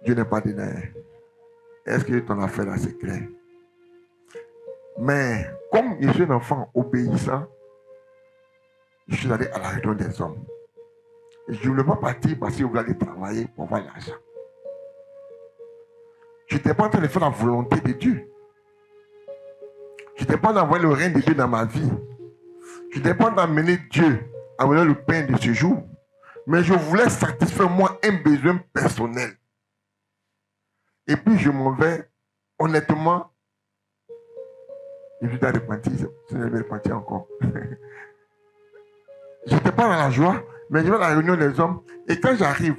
Dieu n'est pas dédain. Est-ce que ton affaire là, c'est clair? Mais comme je suis un enfant obéissant, je suis allé à la réunion des hommes. Et je ne voulais pas partir parce que je voulais aller travailler pour avoir l'argent. Je n'étais pas en train de faire la volonté de Dieu. Je n'étais pas en train d'envoyer le règne de Dieu dans ma vie. Je n'étais pas en train d'amener Dieu à mener le pain de ce jour. Mais je voulais satisfaire moi un besoin personnel. Et puis je m'en vais, honnêtement, je vais repentir, je vais repentir encore. Je n'étais pas dans la joie, mais je vais à la réunion des hommes. Et quand j'arrive,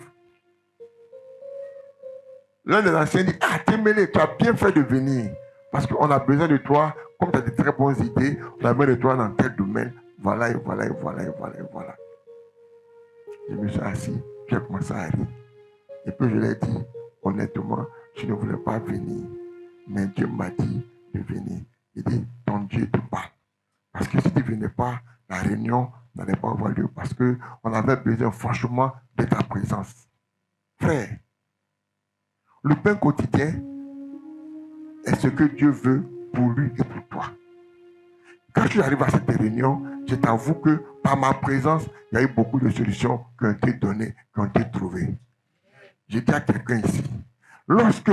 l'un des anciens dit, ah, Témélé, tu as bien fait de venir. Parce qu'on a besoin de toi, comme tu as de très bonnes idées, on a besoin de toi dans tel domaine. Voilà, et voilà, et voilà, et voilà, et voilà. Je me suis assis, j'ai commencé à rire. Et puis je lui ai dit, honnêtement, je ne voulais pas venir. Mais Dieu m'a dit de venir. Il dit, ton Dieu te parle. Parce que si tu ne venais pas, la réunion n'allait pas avoir lieu. Parce qu'on avait besoin franchement de ta présence. Frère, le pain quotidien est ce que Dieu veut pour lui et pour toi. Quand je suis arrivé à cette réunion, je t'avoue que par ma présence, il y a eu beaucoup de solutions qui ont été données, qui ont été trouvées. J'ai dit à quelqu'un ici, lorsque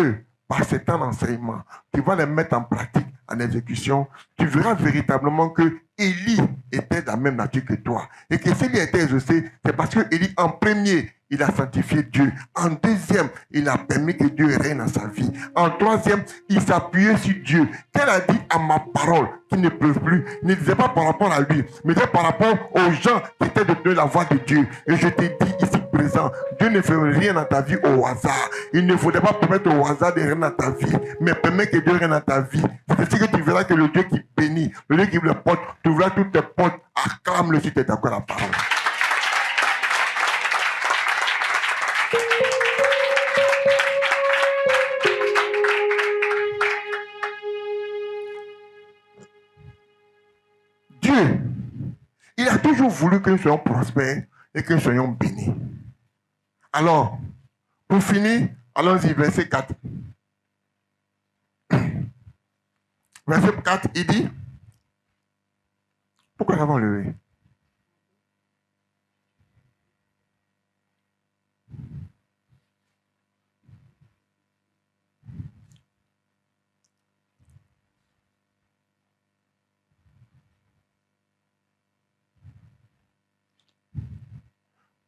par ces temps d'enseignement, tu vas les mettre en pratique, en exécution, tu verras véritablement que Élie était de la même nature que toi. Et que s'il a été exaucé, c'est parce que Élie, en premier, il a sanctifié Dieu. En deuxième, il a permis que Dieu règne dans sa vie. En troisième, il s'appuyait sur Dieu. Qu'elle a dit à ma parole, qui ne pleut plus, ne disait pas par rapport à lui, mais disait par rapport aux gens qui étaient de la voix de Dieu. Et je te dis ici présent, Dieu ne fait rien dans ta vie au hasard. Il ne faudrait pas permettre au hasard de régner dans ta vie, mais permettre que Dieu règne dans ta vie. C'est ce que tu verras que le Dieu qui bénit, le Dieu qui ouvre les portes, tu ouvras toutes tes portes, acclame-le si tu es d'accord à la parole. Dieu, il a toujours voulu que nous soyons prospères et que nous soyons bénis. Alors, pour finir, allons-y, verset 4. Verset 4, il dit, pourquoi nous avons levé?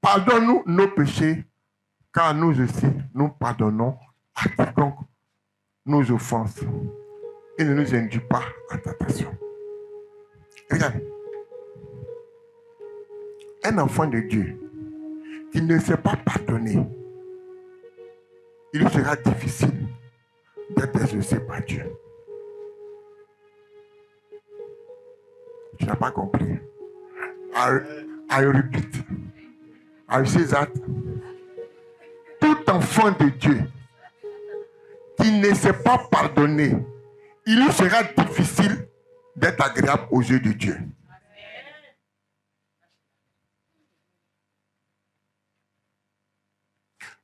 Pardonne-nous nos péchés, car nous aussi, nous pardonnons à quiconque nous offense. Et ne nous induis pas en tentation. Regardez. Un enfant de Dieu qui ne sait pas pardonner, il lui sera difficile d'être exaucé par Dieu. Tu n'as pas compris. I repeat. I say that. Tout enfant de Dieu qui ne sait pas pardonner, il lui sera difficile d'être agréable aux yeux de Dieu.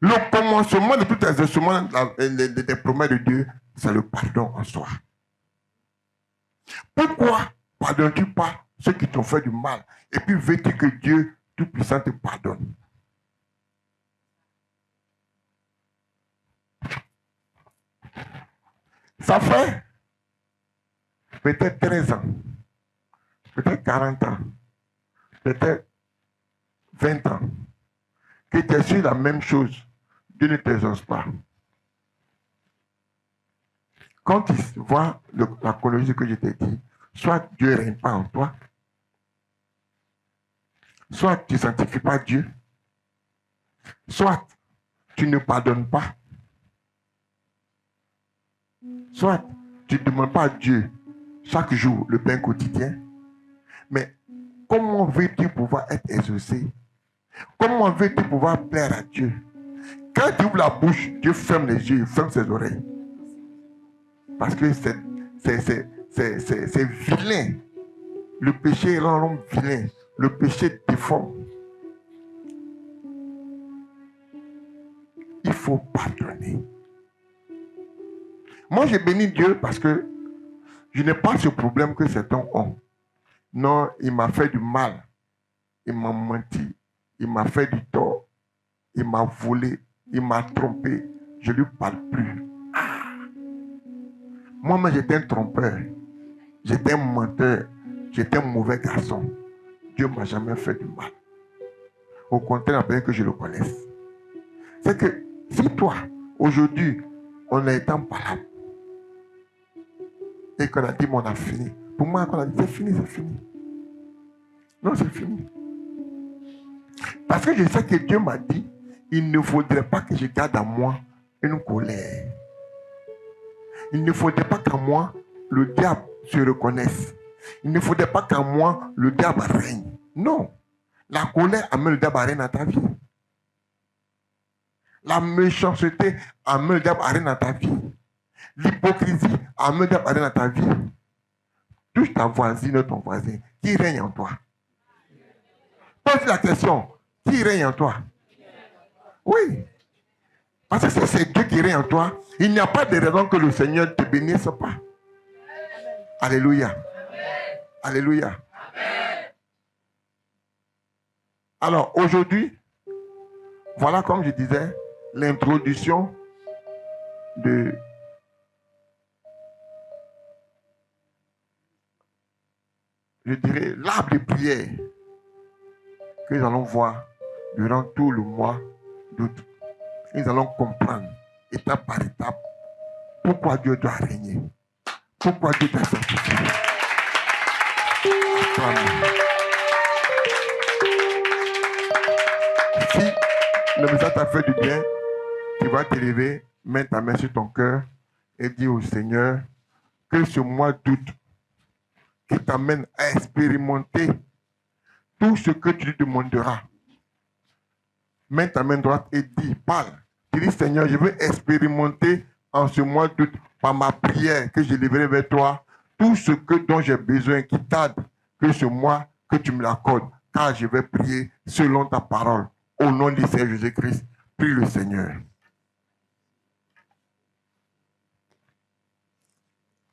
Le commencement de tout exaucement des promesses de Dieu, c'est le pardon en soi. Pourquoi pardonnes-tu pas ceux qui t'ont fait du mal et puis veux-tu que Dieu Tout-Puissant te pardonne? Ça fait peut-être 13 ans, peut-être 40 ans, peut-être 20 ans que tu es sur la même chose. Dieu ne t'exauce pas. Quand tu vois la chronologie que je t'ai dit, soit Dieu ne règne pas en toi, soit tu ne sanctifies pas Dieu, soit tu ne pardonnes pas, soit tu ne demandes pas à Dieu chaque jour le pain quotidien. Mais comment veux-tu pouvoir être exaucé? Comment veux-tu pouvoir plaire à Dieu? Quand tu ouvres la bouche, Dieu ferme les yeux, il ferme ses oreilles. Parce que c'est vilain. Le péché rend l'homme vilain. Le péché déforme. Il faut pardonner. Moi, j'ai béni Dieu parce que je n'ai pas ce problème que certains ont. Non, il m'a fait du mal. Il m'a menti. Il m'a fait du tort. Il m'a volé. Il m'a trompé. Je ne lui parle plus. Moi-même, j'étais un trompeur. J'étais un menteur. J'étais un mauvais garçon. Dieu ne m'a jamais fait du mal. Au contraire, il a besoin que je le connaisse. C'est que si toi, aujourd'hui, on a été en parole et qu'on a dit, on a fini. Pour moi, quand on a dit, c'est fini, c'est fini. Non, c'est fini. Parce que je sais que Dieu m'a dit, il ne faudrait pas que je garde en moi une colère. Il ne faudrait pas qu'en moi, le diable se reconnaisse. Il ne faudrait pas qu'en moi, le diable règne. Non. La colère amène le diable à régner dans ta vie. La méchanceté amène le diable à régner dans ta vie. L'hypocrisie amène le diable à régner dans ta vie. Touche ta voisine, ton voisin. Qui règne en toi? Pose la question. Qui règne en toi? Oui. Parce que si c'est Dieu qui règne en toi, il n'y a pas de raison que le Seigneur ne te bénisse pas. Alléluia. Amen. Alléluia. Amen. Alors aujourd'hui, voilà comme je disais, l'introduction de l'arbre de prière que nous allons voir durant tout le mois d'août. Nous allons comprendre, étape par étape, pourquoi Dieu doit régner. Pourquoi Dieu doit sanctifier. Si le message t'a fait du bien, tu vas te lever, mets ta main sur ton cœur et dire au Seigneur que ce mois d'août qui t'amène à expérimenter tout ce que tu lui demanderas. Mets ta main droite et dis, parle. Tu dis, Seigneur, je veux expérimenter en ce mois d'août, par ma prière que je livrerai vers toi, tout ce dont j'ai besoin qui tarde, que ce mois, que tu me l'accordes, car je vais prier selon ta parole. Au nom du Seigneur Jésus-Christ, prie le Seigneur.